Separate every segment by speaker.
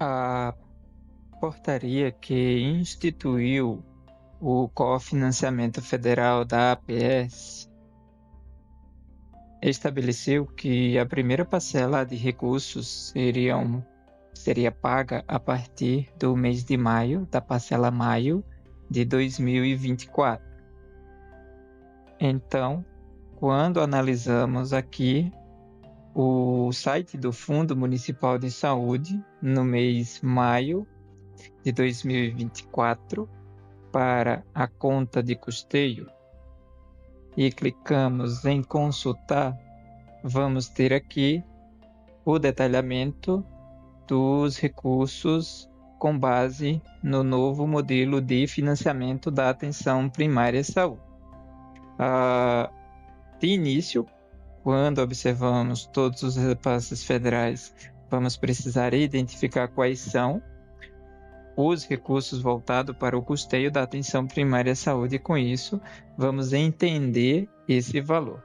Speaker 1: A portaria que instituiu o cofinanciamento federal da APS estabeleceu que a primeira parcela de recursos seria paga a partir do mês de maio, da parcela maio de 2024. Então, quando analisamos aqui o site do Fundo Municipal de Saúde, no mês maio de 2024, para a conta de custeio, e clicamos em consultar, vamos ter aqui o detalhamento dos recursos com base no novo modelo de financiamento da atenção primária à saúde. De início, quando observamos todos os repasses federais, vamos precisar identificar quais são os recursos voltados para o custeio da atenção primária à saúde, e com isso vamos entender esse valor.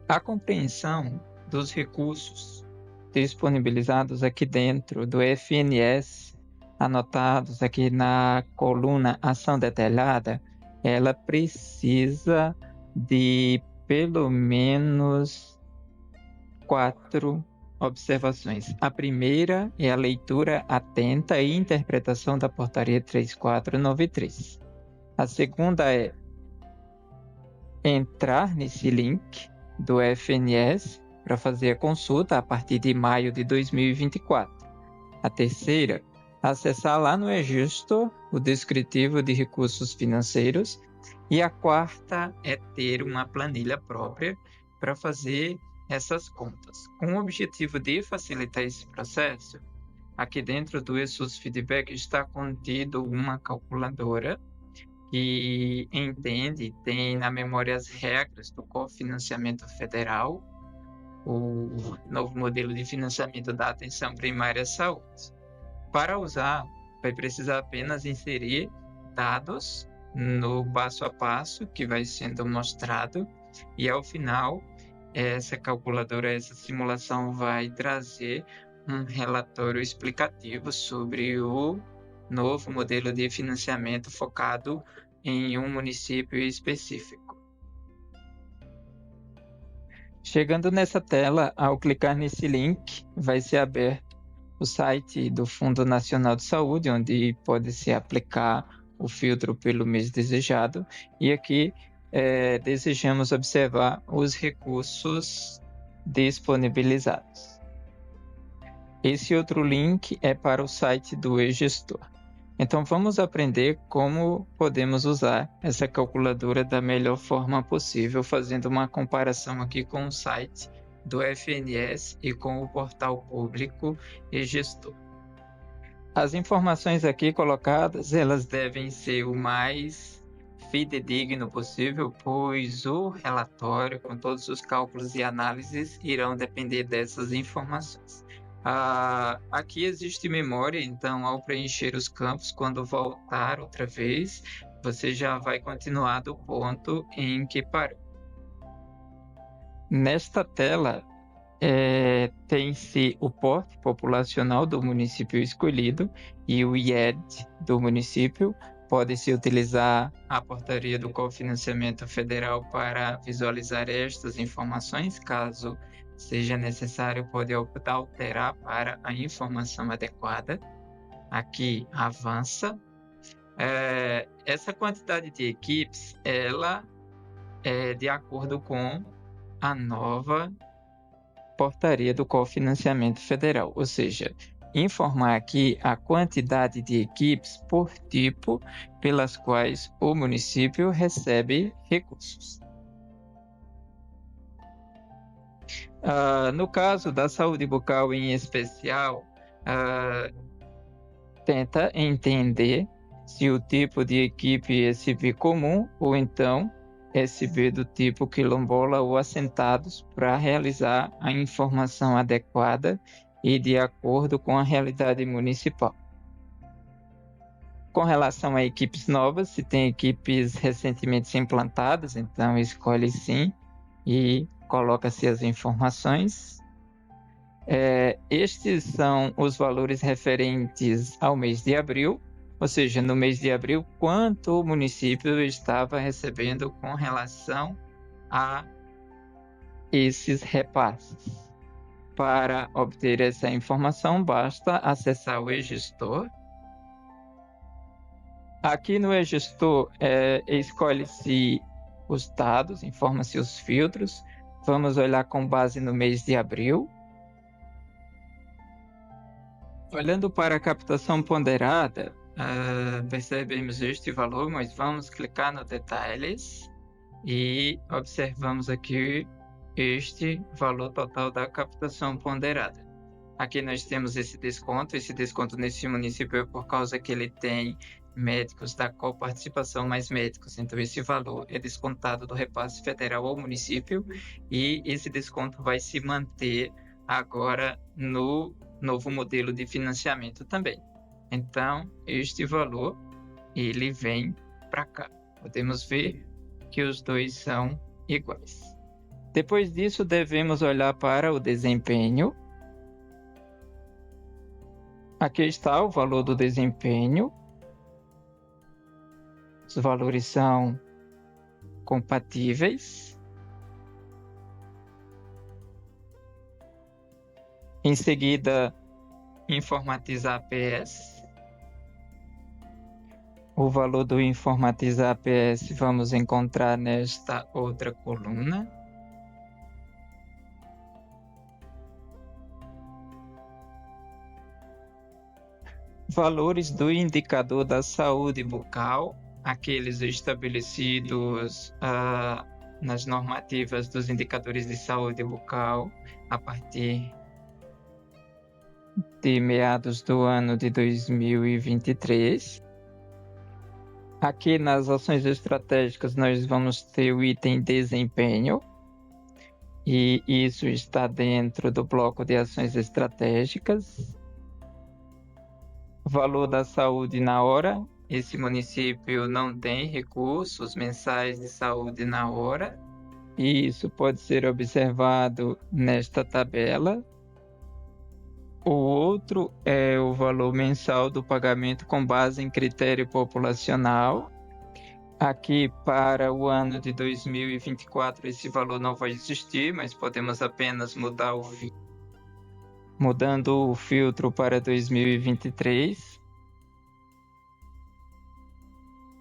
Speaker 1: A compreensão dos recursos disponibilizados aqui dentro do FNS, anotados aqui na coluna Ação Detalhada, ela precisa de pelo menos 4 observações. A primeira é a leitura atenta e interpretação da Portaria 3493. A segunda é entrar nesse link do FNS para fazer a consulta a partir de maio de 2024. A terceira, acessar lá no Registro o descritivo de recursos financeiros. E a quarta é ter uma planilha própria para fazer essas contas. Com o objetivo de facilitar esse processo, aqui dentro do ESUS Feedback está contido uma calculadora que entende, tem na memória as regras do cofinanciamento federal, o novo modelo de financiamento da atenção primária à saúde. Para usar, vai precisar apenas inserir dados no passo a passo que vai sendo mostrado, e ao final essa calculadora, essa simulação vai trazer um relatório explicativo sobre o novo modelo de financiamento focado em um município específico. Chegando nessa tela, ao clicar nesse link, vai ser aberto o site do Fundo Nacional de Saúde, onde pode-se aplicar o filtro pelo mês desejado, e aqui desejamos observar os recursos disponibilizados. Esse outro link é para o site do e-gestor. Então vamos aprender como podemos usar essa calculadora da melhor forma possível, fazendo uma comparação aqui com o site do FNS e com o portal público e-gestor. As informações aqui colocadas, elas devem ser o mais fidedigno possível, pois o relatório com todos os cálculos e análises irão depender dessas informações. Aqui existe memória, então ao preencher os campos, quando voltar outra vez, você já vai continuar do ponto em que parou. Nesta tela, tem-se o porte populacional do município escolhido e o IED do município. Pode-se utilizar a portaria do cofinanciamento federal para visualizar estas informações. Caso seja necessário, pode alterar para a informação adequada. Aqui, avança. Essa quantidade de equipes, ela é de acordo com a nova portaria do cofinanciamento federal, ou seja, informar aqui a quantidade de equipes por tipo pelas quais o município recebe recursos. No caso da saúde bucal em especial, tenta entender se o tipo de equipe é SB comum ou então SB do tipo quilombola ou assentados, para realizar a informação adequada e de acordo com a realidade municipal. Com relação a equipes novas, se tem equipes recentemente implantadas, então escolhe sim e coloca-se as informações. Estes são os valores referentes ao mês de abril, ou seja, no mês de abril, quanto o município estava recebendo com relação a esses repasses. Para obter essa informação, basta acessar o e-gestor. Aqui no e-gestor, escolhe-se os dados, informa-se os filtros. Vamos olhar com base no mês de abril. Olhando para a captação ponderada, percebemos este valor, mas vamos clicar no detalhes e observamos aqui este valor total da captação ponderada. Aqui nós temos esse desconto nesse município é por causa que ele tem médicos da coparticipação mais médicos, então esse valor é descontado do repasse federal ao município e esse desconto vai se manter agora no novo modelo de financiamento também. Então, este valor, ele vem para cá. Podemos ver que os dois são iguais. Depois disso, devemos olhar para o desempenho. Aqui está o valor do desempenho. Os valores são compatíveis. Em seguida, informatizar APS. O valor do informatizar APS vamos encontrar nesta outra coluna. Valores do indicador da saúde bucal, aqueles estabelecidos nas normativas dos indicadores de saúde bucal a partir de meados do ano de 2023. Aqui nas ações estratégicas nós vamos ter o item desempenho, e isso está dentro do bloco de ações estratégicas. Valor da saúde na hora. Esse município não tem recursos mensais de saúde na hora, e isso pode ser observado nesta tabela. O outro é o valor mensal do pagamento com base em critério populacional. Aqui para o ano de 2024 esse valor não vai existir, mas podemos apenas mudando o filtro para 2023.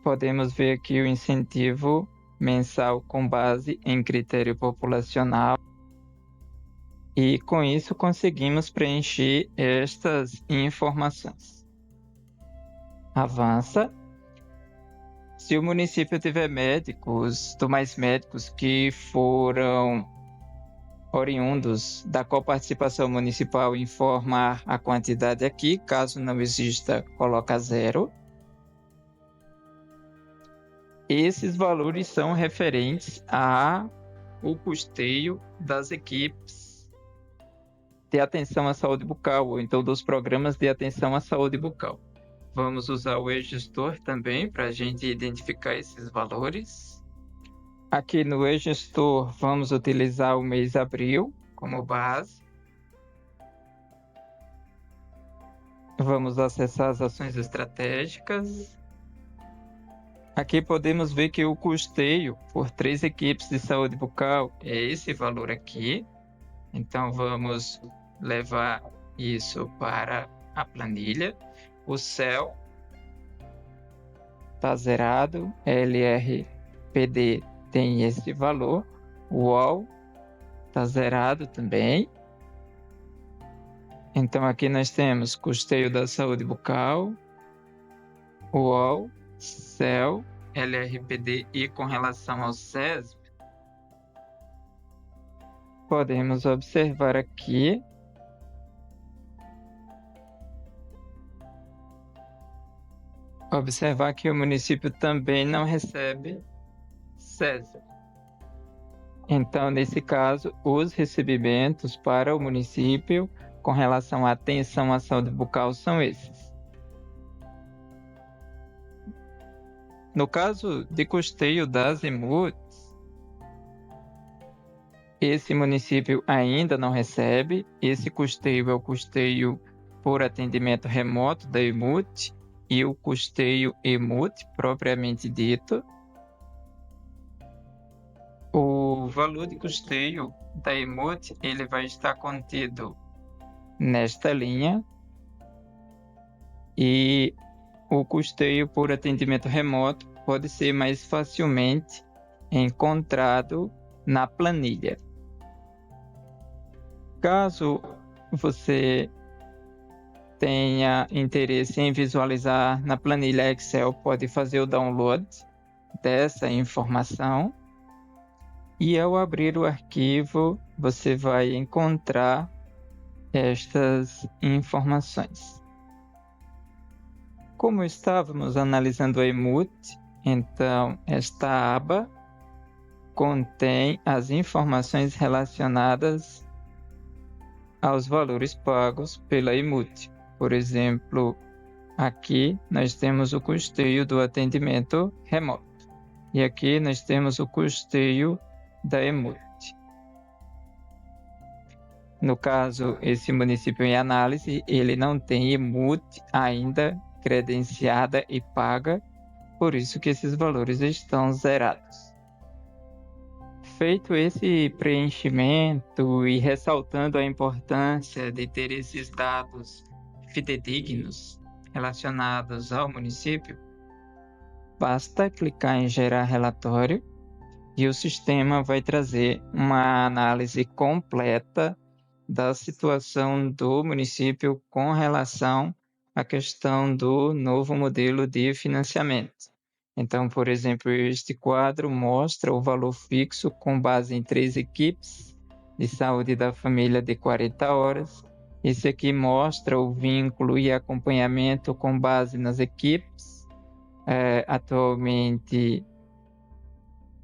Speaker 1: Podemos ver aqui o incentivo mensal com base em critério populacional. E com isso conseguimos preencher estas informações. Avança. Se o município tiver médicos que foram oriundos da coparticipação municipal, informar a quantidade aqui. Caso não exista, coloca 0. Esses valores são referentes ao custeio das equipes de atenção à saúde bucal, ou então dos programas de atenção à saúde bucal. Vamos usar o e-gestor também para a gente identificar esses valores. Aqui no e-gestor vamos utilizar o mês de abril como base. Vamos acessar as ações estratégicas. Aqui podemos ver que o custeio por 3 equipes de saúde bucal é esse valor aqui. Então vamos levar isso para a planilha. O CEL está zerado, LRPD tem esse valor, o UOL está zerado também. Então aqui nós temos custeio da saúde bucal, UOL, CEL, LRPD, e com relação ao SESB, podemos observar aqui que o município também não recebe SESB. Então, nesse caso, os recebimentos para o município com relação à atenção à saúde bucal são esses. No caso de custeio das EMUDs, esse município ainda não recebe. Esse custeio é o custeio por atendimento remoto da EMUT e o custeio EMUT propriamente dito. O valor de custeio da EMUT ele vai estar contido nesta linha, e o custeio por atendimento remoto pode ser mais facilmente encontrado na planilha. Caso você tenha interesse em visualizar na planilha Excel, pode fazer o download dessa informação, e ao abrir o arquivo você vai encontrar estas informações. Como estávamos analisando a EMUT, então esta aba contém as informações relacionadas aos valores pagos pela EMUT. Por exemplo, aqui nós temos o custeio do atendimento remoto, e aqui nós temos o custeio da EMUT. No caso, esse município em análise, ele não tem EMUT ainda credenciada e paga, por isso que esses valores estão zerados. Feito esse preenchimento e ressaltando a importância de ter esses dados fidedignos relacionados ao município, basta clicar em gerar relatório e o sistema vai trazer uma análise completa da situação do município com relação à questão do novo modelo de financiamento. Então, por exemplo, este quadro mostra o valor fixo com base em 3 equipes de saúde da família de 40 horas. Esse aqui mostra o vínculo e acompanhamento com base nas equipes atualmente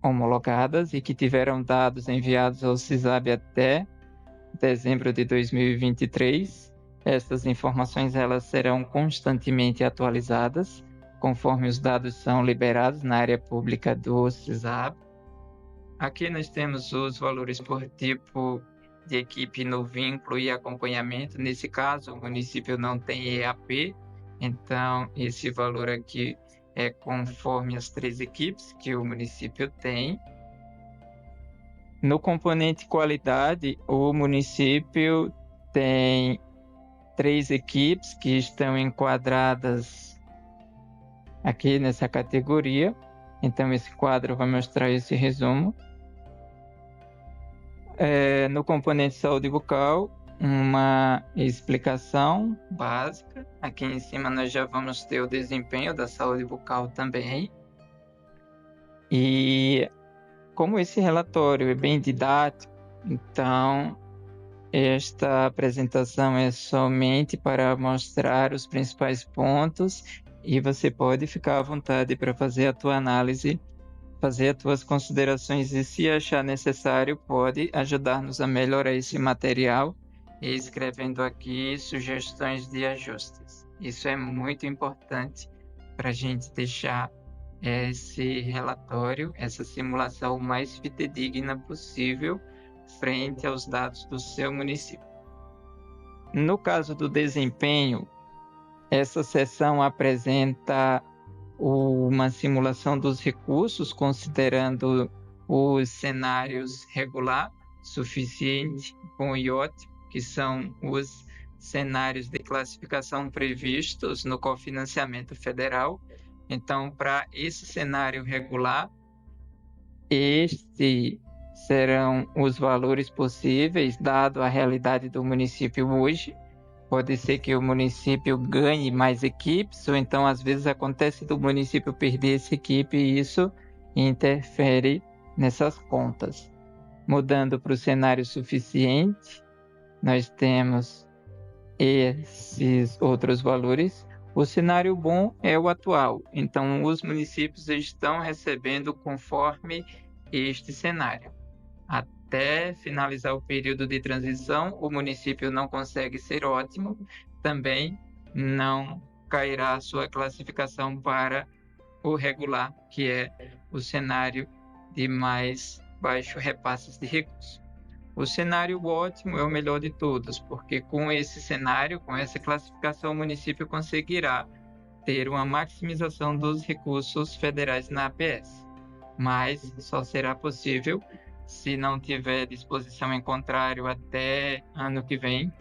Speaker 1: homologadas e que tiveram dados enviados ao CISAB até dezembro de 2023. Essas informações elas serão constantemente atualizadas conforme os dados são liberados na área pública do CISAB. Aqui nós temos os valores por tipo de equipe no vínculo e acompanhamento. Nesse caso, o município não tem EAP, então esse valor aqui é conforme as 3 equipes que o município tem. No componente qualidade, o município tem 3 equipes que estão enquadradas aqui nessa categoria. Então, esse quadro vai mostrar esse resumo. No componente saúde bucal, uma explicação básica. Aqui em cima nós já vamos ter o desempenho da saúde bucal também. E como esse relatório é bem didático, então esta apresentação é somente para mostrar os principais pontos, e você pode ficar à vontade para fazer a tua análise, fazer as tuas considerações, e se achar necessário, pode ajudar-nos a melhorar esse material, escrevendo aqui sugestões de ajustes. Isso é muito importante para a gente deixar esse relatório, essa simulação mais fidedigna possível frente aos dados do seu município. No caso do desempenho, essa seção apresenta uma simulação dos recursos, considerando os cenários regular, suficiente, bom e ótimo, que são os cenários de classificação previstos no cofinanciamento federal. Então, para esse cenário regular, estes serão os valores possíveis, dado a realidade do município hoje. Pode ser que o município ganhe mais equipes, ou então às vezes acontece do município perder essa equipe e isso interfere nessas contas. Mudando para o cenário suficiente, nós temos esses outros valores. O cenário bom é o atual, então os municípios estão recebendo conforme este cenário. Até finalizar o período de transição, o município não consegue ser ótimo, também não cairá a sua classificação para o regular, que é o cenário de mais baixo repasses de recursos. O cenário ótimo é o melhor de todos, porque com esse cenário, com essa classificação, o município conseguirá ter uma maximização dos recursos federais na APS. Mas só será possível se não tiver disposição em contrário até ano que vem.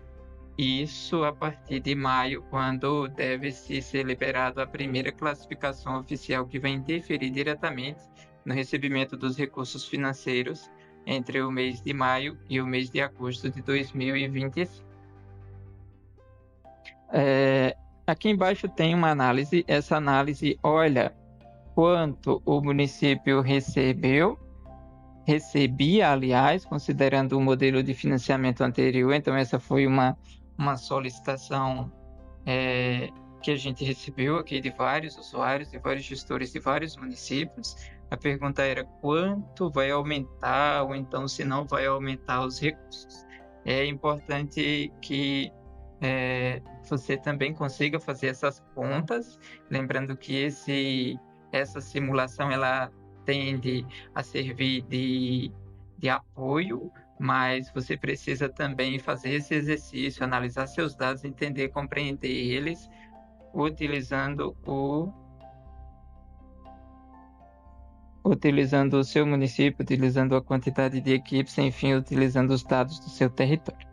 Speaker 1: Isso a partir de maio, quando deve ser liberado a primeira classificação oficial que vai interferir diretamente no recebimento dos recursos financeiros entre o mês de maio e o mês de agosto de 2025. Aqui embaixo tem uma análise. Essa análise olha quanto o município recebia, aliás, considerando o modelo de financiamento anterior. Então, essa foi uma solicitação que a gente recebeu aqui de vários usuários, de vários gestores de vários municípios. A pergunta era quanto vai aumentar, ou então se não vai aumentar os recursos. É importante que você também consiga fazer essas contas, lembrando que essa simulação ela tende a servir de apoio, mas você precisa também fazer esse exercício, analisar seus dados, entender, compreender eles, utilizando o seu município, utilizando a quantidade de equipes, enfim, utilizando os dados do seu território.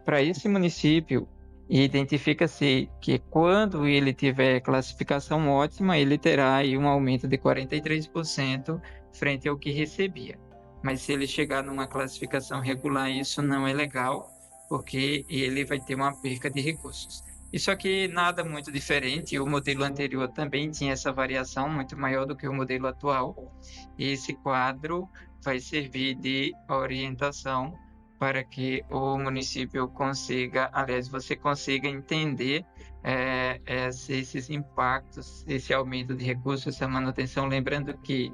Speaker 1: Para esse município, identifica-se que quando ele tiver classificação ótima, ele terá aí um aumento de 43% frente ao que recebia. Mas se ele chegar numa classificação regular, isso não é legal, porque ele vai ter uma perca de recursos. Isso aqui nada muito diferente, o modelo anterior também tinha essa variação muito maior do que o modelo atual. Esse quadro vai servir de orientação para que o município consiga, aliás, você consiga entender esses impactos, esse aumento de recursos, essa manutenção, lembrando que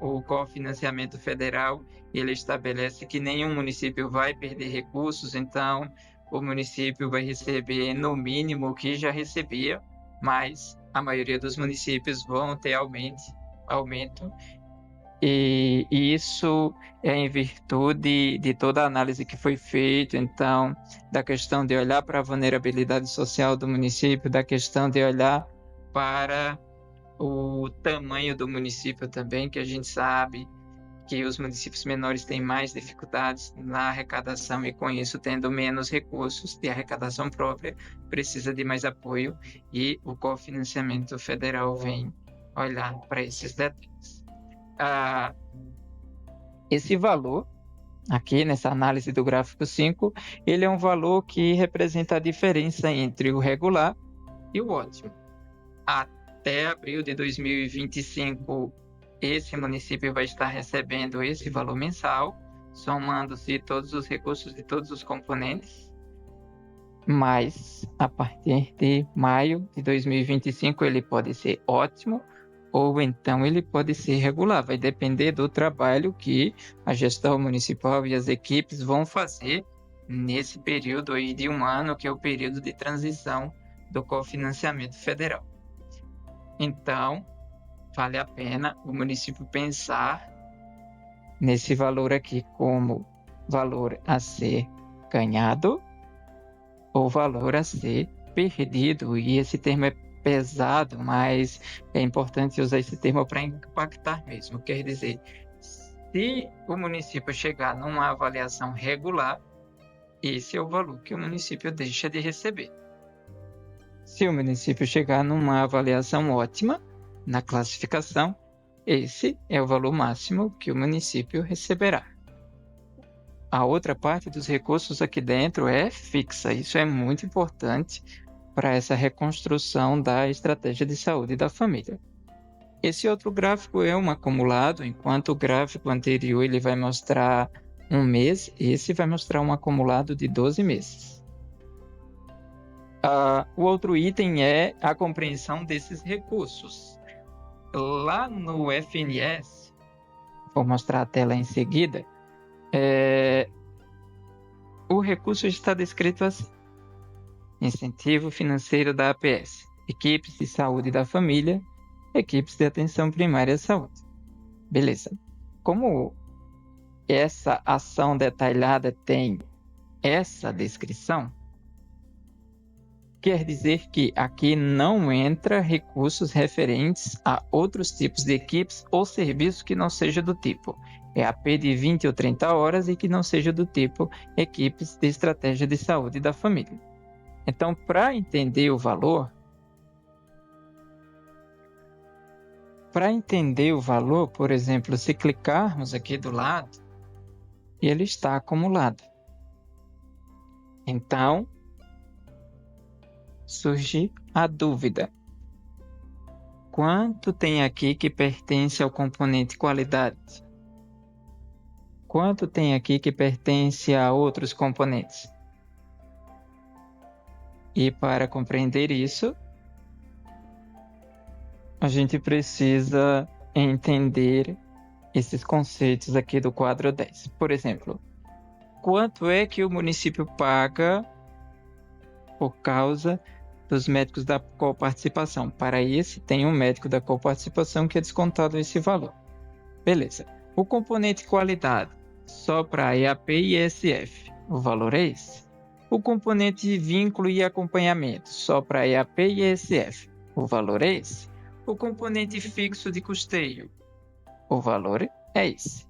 Speaker 1: o cofinanciamento federal, ele estabelece que nenhum município vai perder recursos, então o município vai receber no mínimo o que já recebia, mas a maioria dos municípios vão ter aumento, e isso é em virtude de toda a análise que foi feita, então, da questão de olhar para a vulnerabilidade social do município, da questão de olhar para o tamanho do município também, que a gente sabe que os municípios menores têm mais dificuldades na arrecadação e, com isso, tendo menos recursos de arrecadação própria, precisa de mais apoio, e o cofinanciamento federal vem olhar para esses detalhes. Esse valor, aqui nessa análise do gráfico 5, ele é um valor que representa a diferença entre o regular e o ótimo. Até abril de 2025, esse município vai estar recebendo esse valor mensal, somando-se todos os recursos de todos os componentes. Mas, a partir de maio de 2025, ele pode ser ótimo, ou então ele pode ser regular. Vai depender do trabalho que a gestão municipal e as equipes vão fazer nesse período aí de um ano, que é o período de transição do cofinanciamento federal. Então, vale a pena o município pensar nesse valor aqui como valor a ser ganhado ou valor a ser perdido. E esse termo é pesado, mas é importante usar esse termo para impactar mesmo. Quer dizer, se o município chegar numa avaliação regular, esse é o valor que o município deixa de receber. Se o município chegar numa avaliação ótima na classificação, esse é o valor máximo que o município receberá. A outra parte dos recursos aqui dentro é fixa. Isso é muito importante para essa reconstrução da estratégia de saúde da família. Esse outro gráfico é um acumulado, enquanto o gráfico anterior ele vai mostrar um mês, esse vai mostrar um acumulado de 12 meses. O outro item é a compreensão desses recursos. Lá no FNS, vou mostrar a tela em seguida, o recurso está descrito assim: incentivo financeiro da APS, equipes de saúde da família, equipes de atenção primária à saúde. Beleza. Como essa ação detalhada tem essa descrição, quer dizer que aqui não entra recursos referentes a outros tipos de equipes ou serviços que não seja do tipo EAP de 20 ou 30 horas e que não seja do tipo equipes de estratégia de saúde da família. Então, para entender o valor, por exemplo, se clicarmos aqui do lado, ele está acumulado. Então, surge a dúvida. Quanto tem aqui que pertence ao componente qualidade? Quanto tem aqui que pertence a outros componentes? E para compreender isso, a gente precisa entender esses conceitos aqui do quadro 10. Por exemplo, quanto é que o município paga por causa dos médicos da coparticipação? Para esse, tem um médico da coparticipação que é descontado esse valor. Beleza. O componente qualidade, só para EAP e ESF, o valor é esse. O componente vínculo e acompanhamento, só para EAP e ESF, o valor é esse. O componente fixo de custeio, o valor é esse.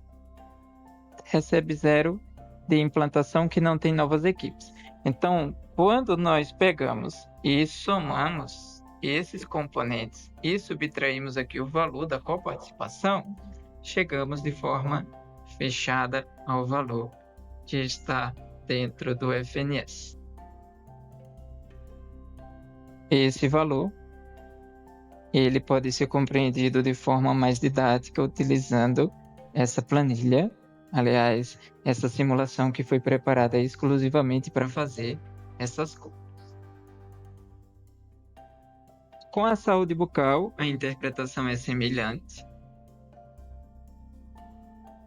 Speaker 1: Recebe 0 de implantação que não tem novas equipes. Então, quando nós pegamos e somamos esses componentes e subtraímos aqui o valor da coparticipação, chegamos de forma fechada ao valor que está dentro do FNS. Esse valor, ele pode ser compreendido de forma mais didática utilizando essa planilha, aliás, essa simulação que foi preparada exclusivamente para fazer essas contas. Com a saúde bucal, a interpretação é semelhante.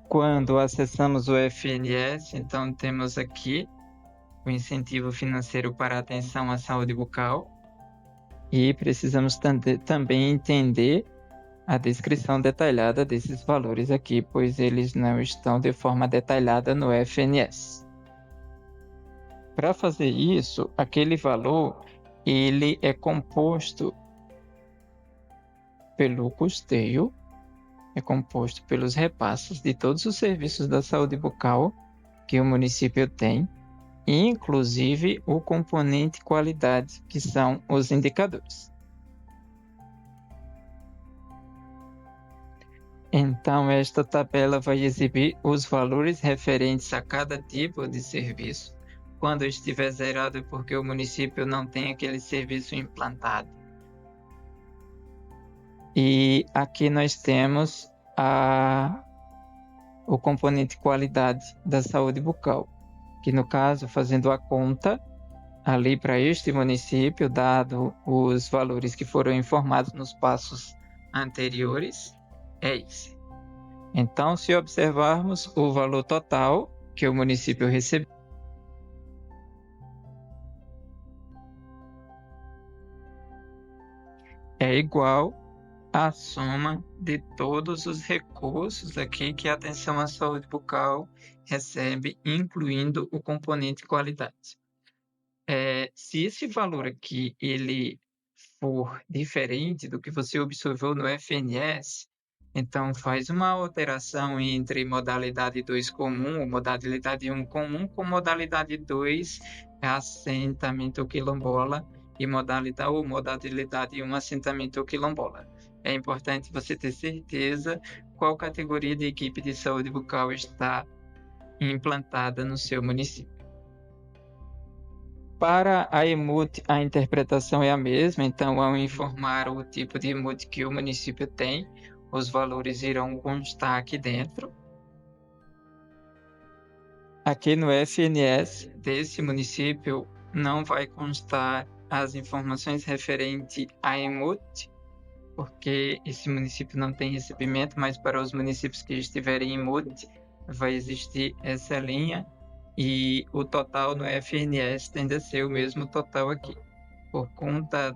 Speaker 1: Quando acessamos o FNS, então temos aqui o incentivo financeiro para a atenção à saúde bucal e precisamos também entender a descrição detalhada desses valores aqui, pois eles não estão de forma detalhada no FNS. Para fazer isso, aquele valor ele é composto pelo custeio, é composto pelos repasses de todos os serviços da saúde bucal que o município tem, inclusive o componente qualidade, que são os indicadores. Então, esta tabela vai exibir os valores referentes a cada tipo de serviço. Quando estiver zerado é porque o município não tem aquele serviço implantado. E aqui nós temos o componente qualidade da saúde bucal, que no caso, fazendo a conta ali para este município, dado os valores que foram informados nos passos anteriores, é esse. Então, se observarmos o valor total que o município recebeu, é igual à soma de todos os recursos aqui que a atenção à saúde bucal recebe, incluindo o componente qualidade. Se esse valor aqui ele for diferente do que você observou no FNS, então faz uma alteração entre modalidade 2 comum ou modalidade 1 comum com modalidade 2 assentamento quilombola e modalidade 1 assentamento quilombola. É importante você ter certeza qual categoria de equipe de saúde bucal está implantada no seu município. Para a EMUT, a interpretação é a mesma, então, ao informar o tipo de EMUT que o município tem, os valores irão constar aqui dentro. Aqui no FNS desse município não vai constar as informações referentes à EMUT, porque esse município não tem recebimento, mas para os municípios que estiverem em EMUT, vai existir essa linha. E o total no FNS tende a ser o mesmo total aqui, por conta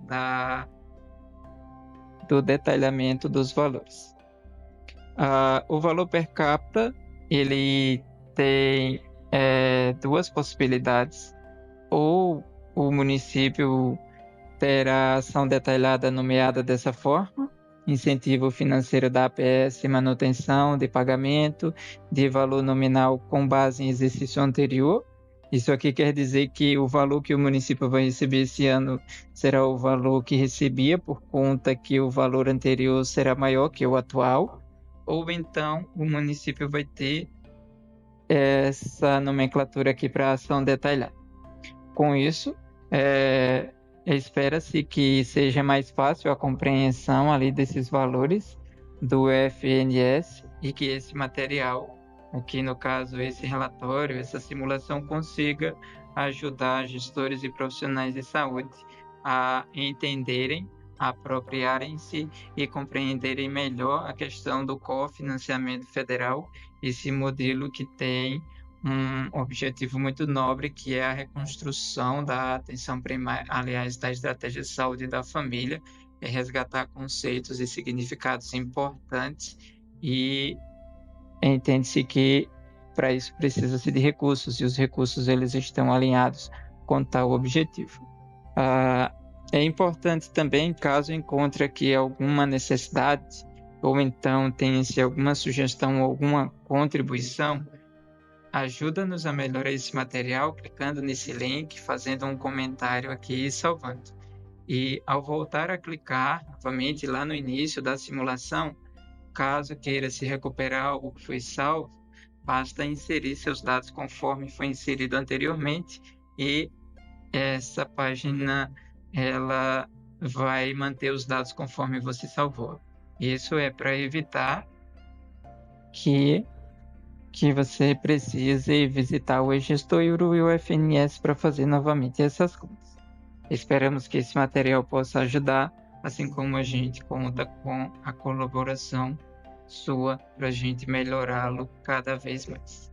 Speaker 1: do detalhamento dos valores. O valor per capita, ele tem duas possibilidades. Ou o município terá ação detalhada nomeada dessa forma, incentivo financeiro da APS, manutenção de pagamento de valor nominal com base em exercício anterior. Isso aqui quer dizer que o valor que o município vai receber esse ano será o valor que recebia, por conta que o valor anterior será maior que o atual. Ou então o município vai ter essa nomenclatura aqui para ação detalhada. Com isso, espera-se que seja mais fácil a compreensão ali desses valores do FNS e que esse material, aqui no caso esse relatório, essa simulação, consiga ajudar gestores e profissionais de saúde a entenderem, apropriarem-se e compreenderem melhor a questão do cofinanciamento federal, esse modelo que tem um objetivo muito nobre, que é a reconstrução da atenção primária, aliás, da estratégia de saúde da família, é resgatar conceitos e significados importantes, e entende-se que para isso precisa-se de recursos, e os recursos eles estão alinhados com tal objetivo. É importante também, caso encontre aqui alguma necessidade, ou então tenha-se alguma sugestão ou alguma contribuição, ajuda-nos a melhorar esse material clicando nesse link, fazendo um comentário aqui e salvando. E ao voltar a clicar novamente lá no início da simulação, caso queira se recuperar algo que foi salvo, basta inserir seus dados conforme foi inserido anteriormente, e essa página ela vai manter os dados conforme você salvou. Isso é para evitar que você precise visitar o eGestor e o FNS para fazer novamente essas coisas. Esperamos que esse material possa ajudar, assim como a gente conta com a colaboração sua para a gente melhorá-lo cada vez mais.